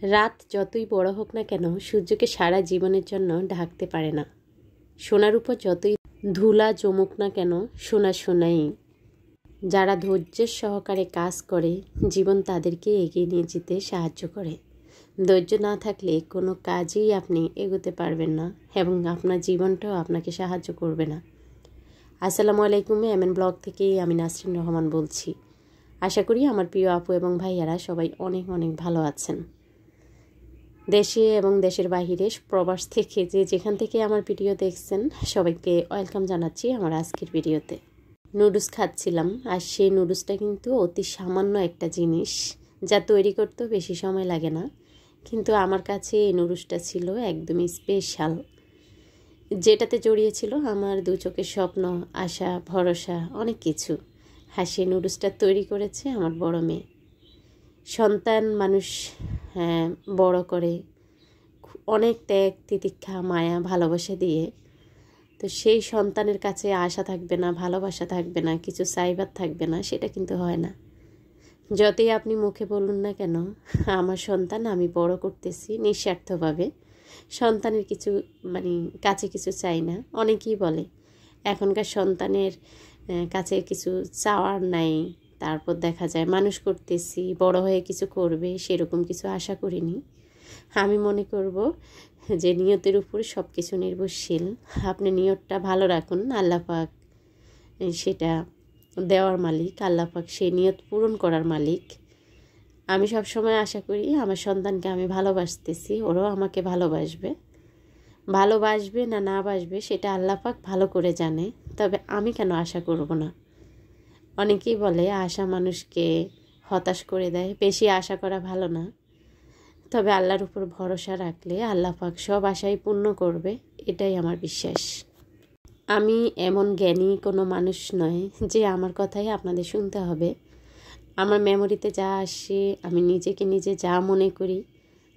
রাত যতই বড় হোক না কেন সূর্যকে সারা জীবনের জন্য ঢাকতে পারে না। সোনার উপর যতই ধুলা জমুক না কেন সোনা সোনাই। যারা ধৈর্যের সহকারে কাজ করে জীবন তাদেরকে এগিয়ে নিয়ে যেতে সাহায্য করে। ধৈর্য না থাকলে কোনো কাজেই আপনি এগোতে পারবেন না এবং আপনার জীবনটাও আপনাকে সাহায্য করবে না। আসসালামু আলাইকুম, এমএন ব্লগ থেকে আমি নাসরিন রহমান বলছি। আশা করি আমার প্রিয় আপু এবং ভাইয়ারা সবাই অনেক অনেক ভালো আছেন। দেশে এবং দেশের বাহিরে প্রবাস থেকে যেখান থেকে আমার ভিডিও দেখছেন সবাইকে ওয়েলকাম জানাচ্ছি আমার আজকের ভিডিওতে। নুডলস খাচ্ছিলাম, আর সেই নুডলসটা কিন্তু অতি সামান্য একটা জিনিস, যা তৈরি করতেও বেশি সময় লাগে না, কিন্তু আমার কাছে এই নুডলসটা ছিল একদমই স্পেশাল, যেটাতে জড়িয়েছিল আমার দু চোখের স্বপ্ন, আশা, ভরসা, অনেক কিছু। আর সেই নুডলসটা তৈরি করেছে আমার বড় মেয়ে। সন্তান মানুষ বড় করে অনেক ত্যাগ তিতিক্ষা মায়া ভালোবাসা দিয়ে, তো সেই সন্তানের কাছে আশা থাকবে না, ভালোবাসা থাকবে না, কিছু চাইবার থাকবে না, সেটা কিন্তু হয় না। যতই আপনি মুখে বলুন না কেন আমার সন্তান আমি বড় করতেছি নিঃস্বার্থভাবে, সন্তানের কিছু কাছে কিছু চাই না। অনেকেই বলে এখনকার সন্তানের কাছে কিছু চাওয়ার নাই, তারপর দেখা যায় মানুষ করতেছি, বড় হয়ে কিছু করবে সেরকম কিছু আশা করিনি। আমি মনে করব যে নিয়তের উপর সব কিছু নির্ভরশীল। আপনি নিয়তটা ভালো রাখুন, আল্লাহ পাক সেটা দেওয়ার মালিক, আল্লাহ পাক সেই নিয়ত পূরণ করার মালিক। আমি সব সময় আশা করি আমার সন্তানকে আমি ভালোবাসতেছি, ওরাও আমাকে ভালোবাসবে না না বাসবে সেটা আল্লাহ পাক ভালো করে জানে, তবে আমি কেন আশা করব না। অনেকেই বলে আশা মানুষকে হতাশ করে দেয়, বেশি আশা করা ভালো না, তবে আল্লাহর উপর ভরসা রাখলে আল্লাহ পাক সব আশাই পূর্ণ করবে, এটাই আমার বিশ্বাস। আমি এমন জ্ঞানী কোনো মানুষ নয় যে আমার কথাই আপনাদের শুনতে হবে। আমার মেমোরিতে যা আসে, আমি নিজেকে নিজে যা মনে করি,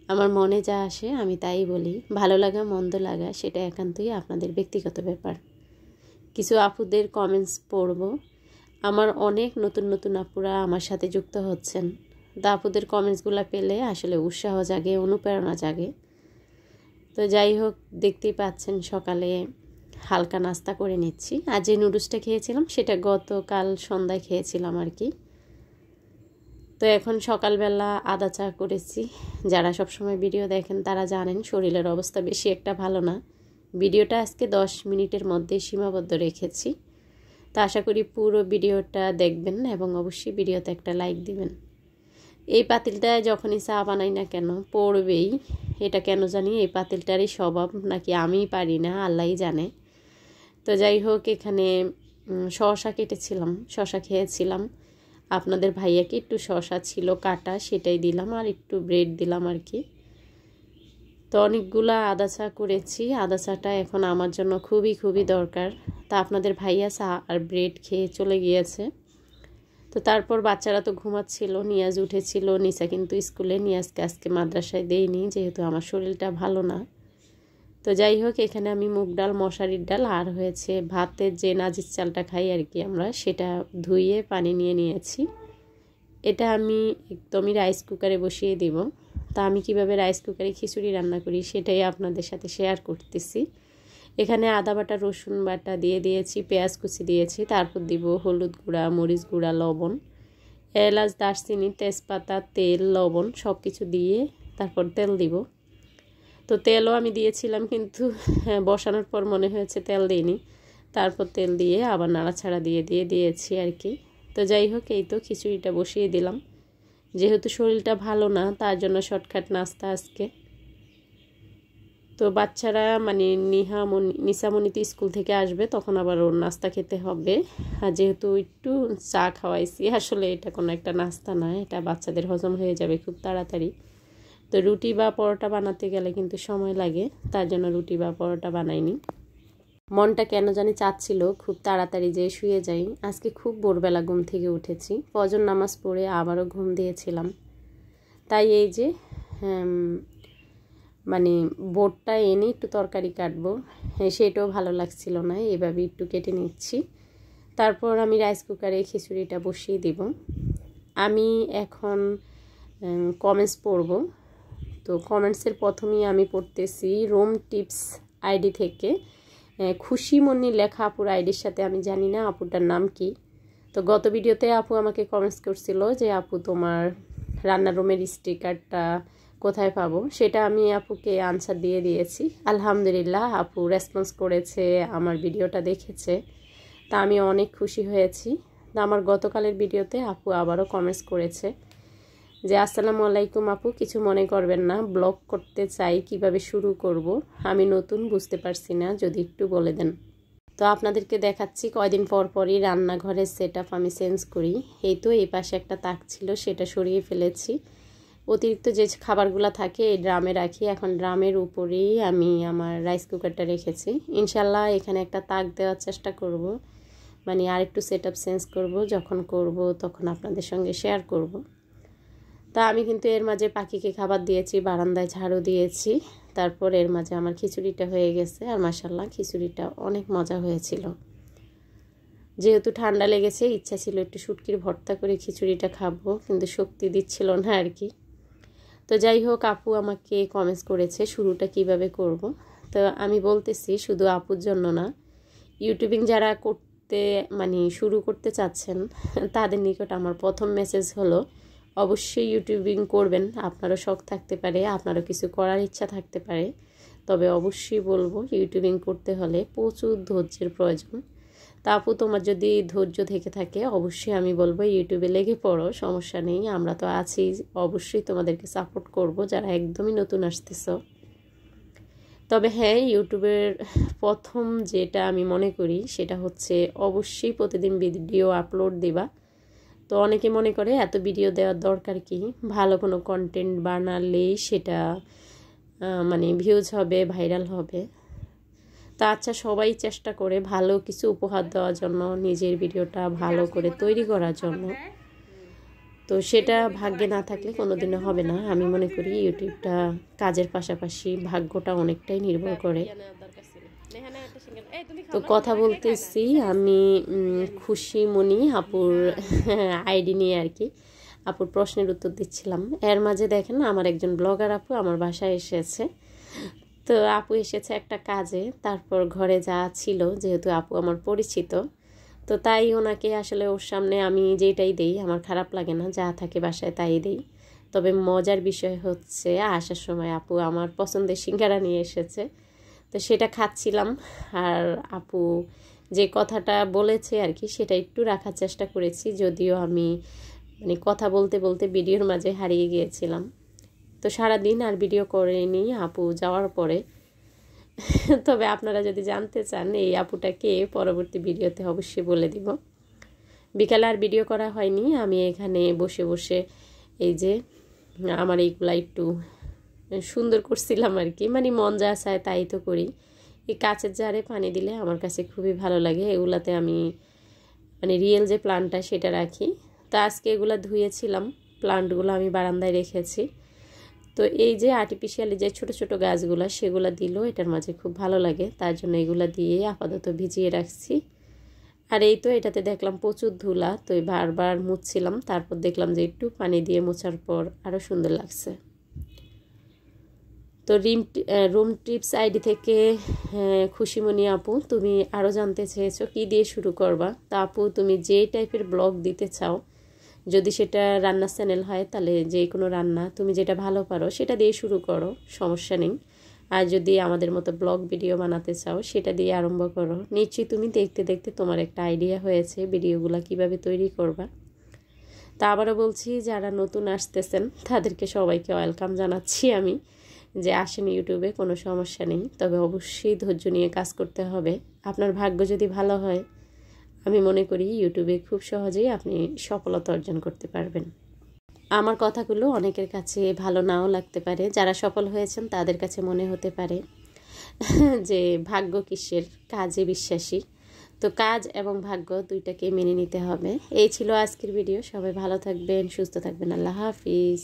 আমার মনে যা আসে আমি তাই বলি। ভালো লাগা মন্দ লাগা সেটা একান্তই আপনাদের ব্যক্তিগত ব্যাপার। কিছু আপুদের কমেন্টস পড়ব, আমার অনেক নতুন নতুন আপুরা আমার সাথে যুক্ত হচ্ছেন। তা আপুদের কমেন্টসগুলো পেলে আসলে উৎসাহ জাগে, অনুপ্রেরণা জাগে। তো যাই হোক, দেখতেই পাচ্ছেন সকালে হালকা নাস্তা করে নিচ্ছি। আর যে নুডলসটা খেয়েছিলাম সেটা গতকাল সন্ধ্যায় খেয়েছিলাম আর কি। তো এখন সকালবেলা আদা চা করেছি। যারা সবসময় ভিডিও দেখেন তারা জানেন শরীরের অবস্থা বেশি একটা ভালো না। ভিডিওটা আজকে 10 মিনিটের মধ্যে সীমাবদ্ধ রেখেছি। তো আশা করি পুরো ভিডিওটা দেখবেন এবং অবশ্যই ভিডিওতে একটা লাইক দিবেন। এই পাতিলটায় যখনই চা বানাই না কেন পড়বেই, এটা কেন জানি এই পাতিলটারই স্বভাব, নাকি আমিই পারি না আল্লাহই জানে। তো যাই হোক, এখানে শসা কেটেছিলাম, শসা খেয়েছিলাম। আপনাদের ভাইয়াকে একটু শসা ছিল কাটা, সেটাই দিলাম, আর একটু ব্রেড দিলাম আর কি। তো অনেকগুলা আদা চা করেছি। আদা চাটা এখন আমার জন্য খুবই খুবই দরকার। তা আপনাদের ভাইয়া চা আর ব্রেড খেয়ে চলে গিয়েছে। তো তারপর বাচ্চারা তো ঘুমাচ্ছিল, নিয়াজ উঠেছিল, নিসা কিন্তু স্কুলে, নিয়াজকে আজকে মাদ্রাসায় দেইনি যেহেতু আমার শরীরটা ভালো না। তো যাই হোক, এখানে আমি মুগ ডাল, মশারির ডাল আর হয়েছে ভাতের যে নাজির চালটা খাই আর কি আমরা, সেটা ধুয়ে পানি নিয়ে নিয়েছি। এটা আমি একদমই রাইস কুকারে বসিয়ে দিব। তা আমি কিভাবে রাইস কুকারে খিচুড়ি রান্না করি সেটাই আপনাদের সাথে শেয়ার করতেছি। এখানে আদা বাটা, রসুন বাটা দিয়ে দিয়েছি, পেঁয়াজ কুচি দিয়েছি, তারপর দিব হলুদ গুঁড়া, মরিচ গুঁড়া, লবণ, এলাচ, দারচিনি, তেজপাতা, তেল, লবণ সব কিছু দিয়ে তারপর তেল দিব। তো তেলও আমি দিয়েছিলাম, কিন্তু বসানোর পর মনে হয়েছে তেল দিইনি, তারপর তেল দিয়ে আবার নাড়াচাড়া দিয়েছি আর কি। তো যাই হোক, এই তো খিচুড়িটা বসিয়ে দিলাম। যেহেতু শরীরটা ভালো না তার জন্য শর্টকাট নাস্তা আজকে। তো বাচ্চারা নিসামণিতে স্কুল থেকে আসবে, তখন আবার ওর নাস্তা খেতে হবে। আর যেহেতু একটু চা খাওয়াইছি, আসলে এটা কোনো একটা নাস্তা না, এটা বাচ্চাদের হজম হয়ে যাবে খুব তাড়াতাড়ি। তো রুটি বা পরোটা বানাতে গেলে কিন্তু সময় লাগে, তার জন্য রুটি বা পরোটা বানাইনি। মনটা কেন জানি চাচ্ছিল খুব তাড়াতাড়ি যে শুয়ে যাই। আজকে খুব ভোরবেলা ঘুম থেকে উঠেছি, ফজর নামাজ পড়ে আবারও ঘুম দিয়েছিলাম। তাই এই যে বোটটা এনে একটু তরকারি কাটবো, সেটাও ভালো লাগছিল না, এভাবে একটু কেটে নিচ্ছি। তারপর আমি রাইস কুকারে খিচুড়িটা বসিয়ে দিব। আমি এখন কমেন্টস পড়ব। তো কমেন্টসের প্রথমেই আমি পড়তেছি রোম টিপস আইডি থেকে। খুশিমণি লেখা আপুর আইডির সাথে আমি জানি না আপুটার নাম কি। তো গত ভিডিওতে আপু আমাকে কমেন্টস করছিল যে আপু তোমার রান্নার রুমের স্টিকারটা কোথায় পাবো, সেটা আমি আপুকে আনসার দিয়ে দিয়েছি। আলহামদুলিল্লাহ আপু রেসপন্স করেছে, আমার ভিডিওটা দেখেছে, তা আমি অনেক খুশি হয়েছি। আমার গতকালের ভিডিওতে আপু আবারও কমেন্টস করেছে যে আসসালামু আলাইকুম আপু, কিছু মনে করবেন না, ব্লগ করতে চাই, কিভাবে শুরু করব, আমি নতুন, বুঝতে পারছি না, যদি একটু বলে দেন। তো আপনাদেরকে দেখাচ্ছি কয়দিন পর পরই রান্নাঘরের সেটআপ আমি চেঞ্জ করি। এই তো এই পাশে একটা তাক ছিল, সেটা সরিয়ে ফেলেছি। অতিরিক্ত যে খাবারগুলো থাকে এই ড্রামে রাখি, এখন ড্রামের উপরেই আমি আমার রাইস কুকারটা রেখেছি। ইনশাল্লাহ এখানে একটা তাক দেওয়ার চেষ্টা করব, মানে আর একটু সেটআপ চেঞ্জ করব, যখন করব তখন আপনাদের সঙ্গে শেয়ার করব। তা আমি কিন্তু এর মাঝে পাখিকে খাবার দিয়েছি, বারান্দায় ঝাড়ু দিয়েছি, তারপর এর মাঝে আমার খিচুড়িটা হয়ে গেছে। আর মাশাআল্লাহ খিচুড়িটা অনেক মজা হয়েছিল। যেহেতু ঠান্ডা লেগেছে, ইচ্ছা ছিল একটু শুটকির ভর্তা করে খিচুড়িটা খাবো, কিন্তু শক্তি দিচ্ছিল না আর কি। তো যাই হোক, আপু আমাকে কমেন্টস করেছে শুরুটা কিভাবে করব। তো আমি বলতেছি শুধু আপুর জন্য না, ইউটিউবিং যারা করতে মানে শুরু করতে চাচ্ছেন তাদের নিকট আমার প্রথম মেসেজ হলো অবশ্যই ইউটিউবিং করবেন। আপনারও শখ থাকতে পারে, আপনারও কিছু করার ইচ্ছা থাকতে পারে, তবে অবশ্যই বলবো ইউটিউবিং করতে হলে প্রচুর ধৈর্যের প্রয়োজন। তা আপু তোমার যদি ধৈর্য থেকে থাকে অবশ্যই আমি বলবো ইউটিউবে লেগে পড়ো, সমস্যা নেই, আমরা তো আছি, অবশ্যই তোমাদেরকে সাপোর্ট করব যারা একদমই নতুন আসতেছো। তবে হ্যাঁ, ইউটিউবের প্রথম যেটা আমি মনে করি সেটা হচ্ছে অবশ্যই প্রতিদিন ভিডিও আপলোড দিবা। তো অনেকে মনে করে এত ভিডিও দেওয়ার দরকার কি, ভালো কোনো কন্টেন্ট বানালেই সেটা মানে ভিউজ হবে, ভাইরাল হবে। তা আচ্ছা, সবাই চেষ্টা করে ভালো কিছু উপহার দেওয়ার জন্য, নিজের ভিডিওটা ভালো করে তৈরি করার জন্য। তো সেটা ভাগ্যে না থাকলে কোনোদিনও হবে না। আমি মনে করি ইউটিউবটা কাজের পাশাপাশি ভাগ্যটা অনেকটাই নির্ভর করে। তো কথা বলতেছি আমি খুশিমণি আপুর আইডি নিয়ে আর কি, আপুর প্রশ্নের উত্তর দিচ্ছিলাম। এর মাঝে দেখেন আমার একজন ব্লগার আপু আমার বাসায় এসেছে। তো আপু এসেছে একটা কাজে, তারপর ঘরে যা ছিল, যেহেতু আপু আমার পরিচিত, তো তাই ওনাকে আসলে ওর সামনে আমি যেটাই দেই আমার খারাপ লাগে না, যা থাকে বাসায় তাই দেই। তবে মজার বিষয় হচ্ছে আসার সময় আপু আমার পছন্দের সিঙ্গারা নিয়ে এসেছে, তো সেটা খাচ্ছিলাম। আর আপু যে কথাটা বলেছে আর কি সেটা একটু রাখার চেষ্টা করেছি, যদিও আমি মানে কথা বলতে বলতে ভিডিওর মাঝে হারিয়ে গিয়েছিলাম। তো সারাদিন আর ভিডিও করিনি আপু যাওয়ার পরে। তবে আপনারা যদি জানতে চান এই আপুটা কে, পরবর্তী ভিডিওতে অবশ্যই বলে দিব। বিকালে আর ভিডিও করা হয়নি, আমি এখানে বসে বসে এই যে আমার এইগুলা একটু সুন্দর করছিলাম আর কি, মানে মন যা চায় তাই তো করি। এই কাচের জারে পানি দিলে আমার কাছে খুবই ভালো লাগে, এগুলাতে আমি মানে রিয়েল যে প্লান্টটা সেটা রাখি। তো আজকে এগুলা ধুয়েছিলাম, প্লান্টগুলো আমি বারান্দায় রেখেছি। তো এই যে আর্টিফিশিয়ালি যে ছোট ছোট গাছগুলো সেগুলো দিলেও এটার মাঝে খুব ভালো লাগে, তার জন্য এগুলো দিয়ে আপাতত ভিজিয়ে রাখছি। আর এই তো এটাতে দেখলাম প্রচুর ধুলা, তো বারবার মুছছিলাম, তারপর দেখলাম যে একটু পানি দিয়ে মোছার পর আরও সুন্দর লাগছে। তো রুম টিপস আইডি থেকে খুশিমণি আপু, তুমি আরও জানতে চেয়েছো কী দিয়ে শুরু করবা। তা আপু তুমি যে টাইপের ব্লগ দিতে চাও, যদি সেটা রান্নার চ্যানেল হয় তাহলে যে কোনো রান্না তুমি যেটা ভালো পারো সেটা দিয়ে শুরু করো, সমস্যা নেই। আর যদি আমাদের মতো ব্লগ ভিডিও বানাতে চাও সেটা দিয়ে আরম্ভ করো। নিশ্চয়ই তুমি দেখতে দেখতে তোমার একটা আইডিয়া হয়েছে ভিডিওগুলো কিভাবে তৈরি করবা। তা আবারও বলছি, যারা নতুন আসতেছেন তাদেরকে সবাইকে ওয়েলকাম জানাচ্ছি আমি, যে আসেন ইউটিউবে, কোনো সমস্যা নেই, তবে অবশ্যই ধৈর্য নিয়ে কাজ করতে হবে। আপনার ভাগ্য যদি ভালো হয় আমি মনে করি ইউটিউবে খুব সহজেই আপনি সফলতা অর্জন করতে পারবেন। আমার কথাগুলো অনেকের কাছে ভালো নাও লাগতে পারে, যারা সফল হয়েছেন তাদের কাছে মনে হতে পারে যে ভাগ্য কিসের, কাজে বিশ্বাসী। তো কাজ এবং ভাগ্য দুইটাকে মেনে নিতে হবে। এই ছিল আজকের ভিডিও, সবাই ভালো থাকবেন, সুস্থ থাকবেন, আল্লাহ হাফিজ।